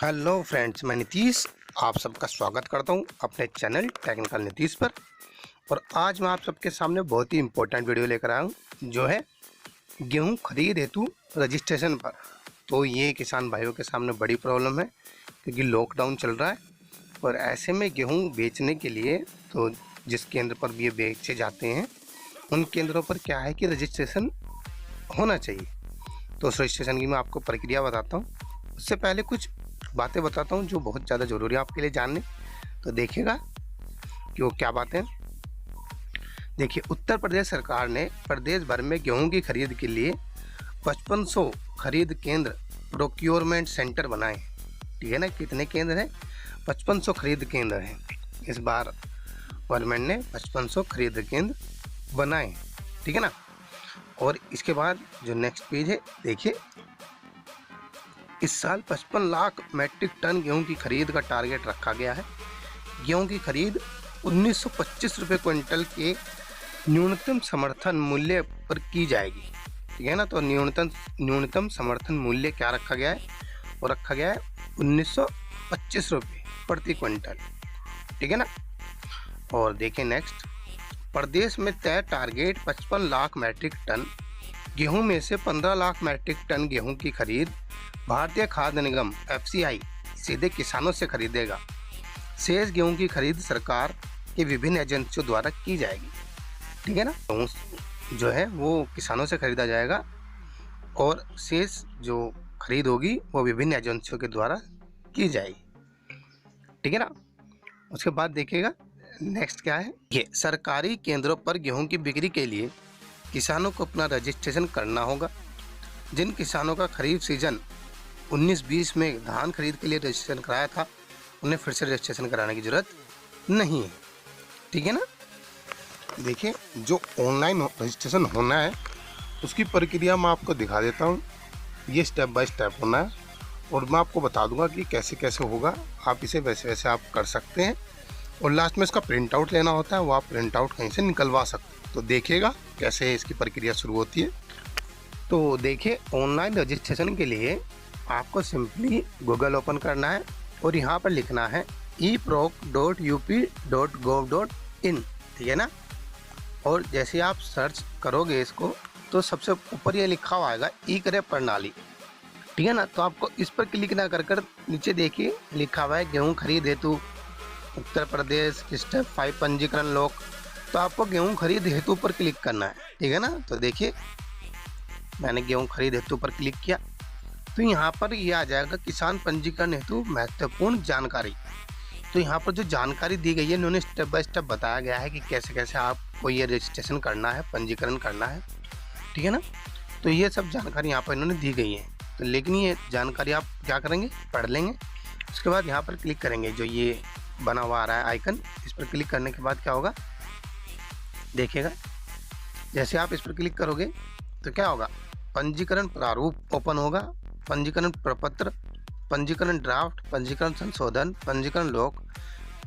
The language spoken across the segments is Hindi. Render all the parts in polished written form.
हेलो फ्रेंड्स, मैं नीतीश आप सबका स्वागत करता हूं अपने चैनल टेक्निकल नीतीश पर। और आज मैं आप सबके सामने बहुत ही इम्पोर्टेंट वीडियो लेकर आया हूं, जो है गेहूं खरीद हेतु रजिस्ट्रेशन पर। तो ये किसान भाइयों के सामने बड़ी प्रॉब्लम है, क्योंकि लॉकडाउन चल रहा है और ऐसे में गेहूँ बेचने के लिए तो जिस केंद्र पर भी ये बेचे जाते हैं उन केंद्रों पर क्या है कि रजिस्ट्रेशन होना चाहिए। तो उस रजिस्ट्रेशन की मैं आपको प्रक्रिया बताता हूँ। उससे पहले कुछ बातें बताता हूँ जो बहुत ज़्यादा ज़रूरी है आपके लिए जानने। तो देखिएगा कि वो क्या बातें हैं। देखिए, उत्तर प्रदेश सरकार ने प्रदेश भर में गेहूं की खरीद के लिए 5500 खरीद केंद्र प्रोक्योरमेंट सेंटर बनाए। ठीक है ना, कितने केंद्र हैं? 5500 खरीद केंद्र हैं। इस बार गवर्नमेंट ने 5500 खरीद केंद्र बनाए। ठीक है ना। और इसके बाद जो नेक्स्ट पेज है, देखिए, इस साल 55 लाख मैट्रिक टन गेहूं की खरीद का टारगेट रखा गया है। गेहूं की खरीद 1925 रुपये क्विंटल के न्यूनतम समर्थन मूल्य पर की जाएगी। ठीक है ना। तो न्यूनतम समर्थन मूल्य क्या रखा गया है? वो रखा गया है 1925 रुपये प्रति क्विंटल। ठीक है ना। और देखिए नेक्स्ट, प्रदेश में तय टारगेट 55 लाख मैट्रिक टन गेहूं में से 15 लाख मैट्रिक टन गेहूं की खरीद भारतीय खाद्य निगम FCI सीधे किसानों से खरीदेगा। शेष गेहूं की खरीद सरकार के विभिन्न एजेंसियों द्वारा की जाएगी। ठीक है ना। गेहूं जो है वो किसानों से खरीदा जाएगा और शेष जो खरीद होगी वो विभिन्न एजेंसियों के द्वारा की जाएगी। ठीक है ना। उसके बाद देखिएगा नेक्स्ट क्या है। ये सरकारी केंद्रों पर गेहूं की बिक्री के लिए किसानों को अपना रजिस्ट्रेशन करना होगा। जिन किसानों का खरीफ सीजन 19-20 में धान खरीद के लिए रजिस्ट्रेशन कराया था, उन्हें फिर से रजिस्ट्रेशन कराने की ज़रूरत नहीं है। ठीक है ना। देखिए, जो ऑनलाइन रजिस्ट्रेशन होना है उसकी प्रक्रिया मैं आपको दिखा देता हूँ। ये स्टेप बाय स्टेप होना है और मैं आपको बता दूंगा कि कैसे कैसे होगा। आप इसे वैसे वैसे आप कर सकते हैं और लास्ट में इसका प्रिंट आउट लेना होता है, वो आप प्रिंट आउट कहीं से निकलवा सकते हैं। तो देखिएगा कैसे इसकी प्रक्रिया शुरू होती है। तो देखिए, ऑनलाइन रजिस्ट्रेशन के लिए आपको सिंपली गूगल ओपन करना है और यहाँ पर लिखना है eproc.up.gov.in। ठीक है ना। और जैसे आप सर्च करोगे इसको तो सबसे ऊपर ये लिखा हुआ आएगा ई-क्रय प्रणाली। ठीक है ना। तो आपको इस पर क्लिक ना कर नीचे देखिए लिखा हुआ है गेहूँ खरीद हेतु उत्तर प्रदेश स्टेप 5 पंजीकरण लोक। तो आपको गेहूँ खरीद हेतु पर क्लिक करना है। ठीक है ना। तो देखिए, मैंने गेहूँ खरीद हेतु पर क्लिक किया तो यहाँ पर ये आ जाएगा किसान पंजीकरण हेतु महत्वपूर्ण जानकारी। तो यहाँ पर जो जानकारी दी गई है इन्होंने स्टेप बाय स्टेप बताया गया है कि कैसे कैसे आपको ये रजिस्ट्रेशन करना है, पंजीकरण करना है। ठीक है ना। तो ये सब जानकारी यहाँ पर इन्होंने दी गई है। तो लेकिन ये जानकारी आप क्या करेंगे, पढ़ लेंगे। उसके बाद यहाँ पर क्लिक करेंगे, जो ये बना हुआ आ रहा है आइकन, इस पर क्लिक करने के बाद क्या होगा देखिएगा। जैसे आप इस पर क्लिक करोगे तो क्या होगा, पंजीकरण प्रारूप ओपन होगा, पंजीकरण प्रपत्र, पंजीकरण ड्राफ्ट, पंजीकरण संशोधन, पंजीकरण लोक,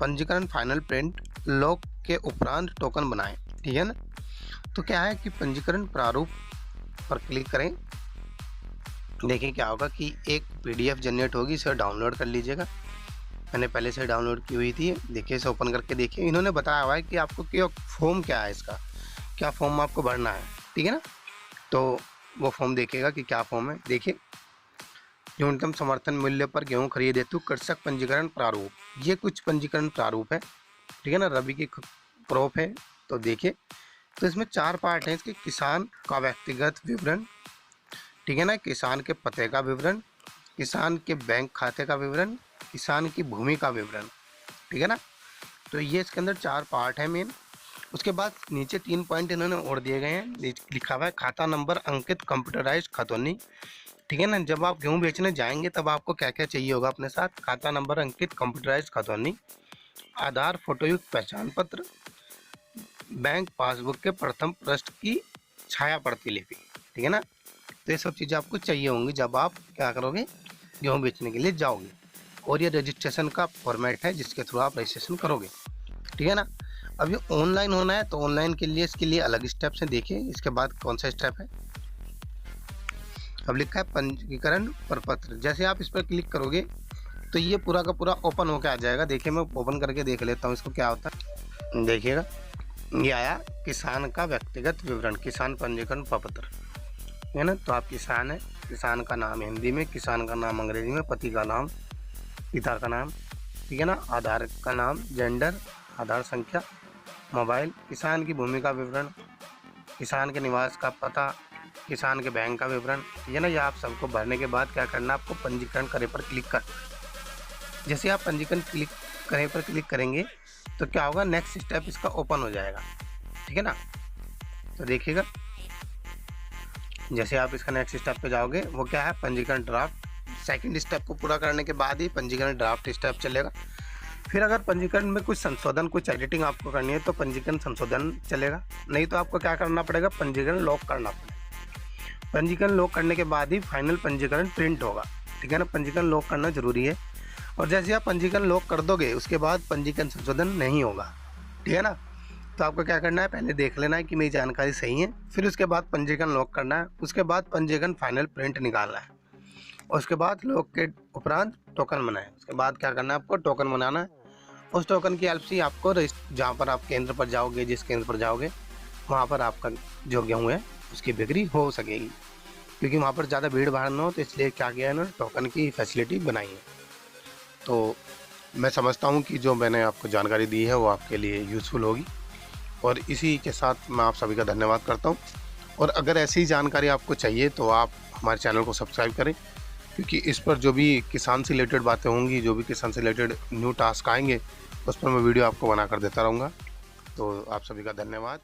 पंजीकरण फाइनल प्रिंट, लोक के उपरांत टोकन बनाएं। ठीक है ना। तो क्या है कि पंजीकरण प्रारूप पर क्लिक करें। देखिए क्या होगा कि एक PDF जनरेट होगी, इसे डाउनलोड कर लीजिएगा। मैंने पहले से डाउनलोड की हुई थी। देखिए इसे ओपन करके देखिए, इन्होंने बताया हुआ है कि आपको क्या फॉर्म क्या है, इसका क्या फॉर्म आपको भरना है। ठीक है ना। तो वो फॉर्म देखिएगा कि क्या फॉर्म है। देखिए, न्यूनतम समर्थन मूल्य पर गेहूं खरीद हेतु कृषक पंजीकरण प्रारूप, ये कुछ पंजीकरण प्रारूप है। ठीक है ना। रबी की क्रॉप है। तो देखिए, तो इसमें 4 पार्ट हैं इसके। किसान का व्यक्तिगत विवरण, ठीक है ना, किसान के पते का विवरण, किसान के बैंक खाते का विवरण, किसान की भूमि का विवरण। ठीक है ना। तो ये इसके अंदर 4 पार्ट है मेन। उसके बाद नीचे 3 पॉइंट इन्होंने और दिए गए हैं। लिखा हुआ है खाता नंबर अंकित कंप्यूटराइज्ड खतौनी। ठीक है ना। जब आप गेहूं बेचने जाएंगे तब आपको क्या क्या चाहिए होगा अपने साथ, खाता नंबर अंकित कंप्यूटराइज्ड खतौनी, आधार फोटोयुक्त पहचान पत्र, बैंक पासबुक के प्रथम पृष्ठ की छाया प्रतिलिपि। ठीक है ना। तो ये सब चीज़ें आपको चाहिए होंगी जब आप क्या करोगे, गेहूँ बेचने के लिए जाओगे। और ये रजिस्ट्रेशन का फॉर्मेट है जिसके थ्रू आप रजिस्ट्रेशन करोगे। ठीक है ना। अब ये ऑनलाइन होना है तो ऑनलाइन के लिए इसके लिए अलग स्टेप्स हैं। देखिए इसके बाद कौन सा स्टेप है। अब लिखा है पंजीकरण प्रपत्र। जैसे आप इस पर क्लिक करोगे तो तो ये पूरा का पूरा ओपन होके आ जाएगा। देखिए मैं ओपन करके देख लेता हूँ इसको क्या होता है। देखिएगा ये आया किसान का व्यक्तिगत विवरण, किसान पंजीकरण प्रपत्र है ना। तो आप किसान है, किसान का नाम हिंदी में, किसान का नाम अंग्रेजी में, पति का नाम, पिता का नाम, ठीक है ना, आधार का नाम, जेंडर, आधार संख्या, मोबाइल, किसान की भूमि का विवरण, किसान के निवास का पता, किसान के बैंक का विवरण, ठीक है ना। ये आप सबको भरने के बाद क्या करना है, आपको पंजीकरण करे पर क्लिक कर। जैसे आप पंजीकरण क्लिक करे पर क्लिक करेंगे तो क्या होगा, नेक्स्ट स्टेप इसका ओपन हो जाएगा, ठीक है ना। तो देखिएगा जैसे आप इसका नेक्स्ट स्टेप पे जाओगे वो क्या है, पंजीकरण ड्राफ्ट। सेकंड स्टेप को पूरा करने के बाद ही पंजीकरण ड्राफ्ट स्टेप चलेगा। फिर अगर पंजीकरण में कुछ संशोधन, कुछ एडिटिंग आपको करनी है तो पंजीकरण संशोधन चलेगा, नहीं तो आपको क्या करना पड़ेगा, पंजीकरण लॉक करना पड़ेगा। पंजीकरण लॉक करने के बाद ही फाइनल पंजीकरण प्रिंट होगा, ठीक है ना। पंजीकरण लॉक करना जरूरी है। और जैसे आप पंजीकरण लॉक कर दोगे उसके बाद पंजीकरण संशोधन नहीं होगा, ठीक है ना। तो आपको क्या करना है, पहले देख लेना है कि मेरी जानकारी सही है, फिर उसके बाद पंजीकरण लॉक करना है, उसके बाद पंजीकरण फाइनल प्रिंट निकालना है, और उसके बाद लॉक के उपरांत टोकन बनाए। उसके बाद क्या करना है, आपको टोकन बनाना है। उस टोकन की हेल्प से आपको जहाँ पर आप केंद्र पर जाओगे, जिस केंद्र पर जाओगे वहाँ पर आपका जो गेहूँ है उसकी बिक्री हो सकेगी, क्योंकि वहाँ पर ज़्यादा भीड़ भाड़ न हो, तो इसलिए क्या किया है ना, टोकन की फैसिलिटी बनाई है। तो मैं समझता हूँ कि जो मैंने आपको जानकारी दी है वो आपके लिए यूज़फुल होगी, और इसी के साथ मैं आप सभी का धन्यवाद करता हूँ। और अगर ऐसी जानकारी आपको चाहिए तो आप हमारे चैनल को सब्सक्राइब करें, क्योंकि इस पर जो भी किसान से रिलेटेड बातें होंगी, जो भी किसान से रिलेटेड न्यू टास्क आएंगे उस पर मैं वीडियो आपको बना कर देता रहूँगा। तो आप सभी का धन्यवाद।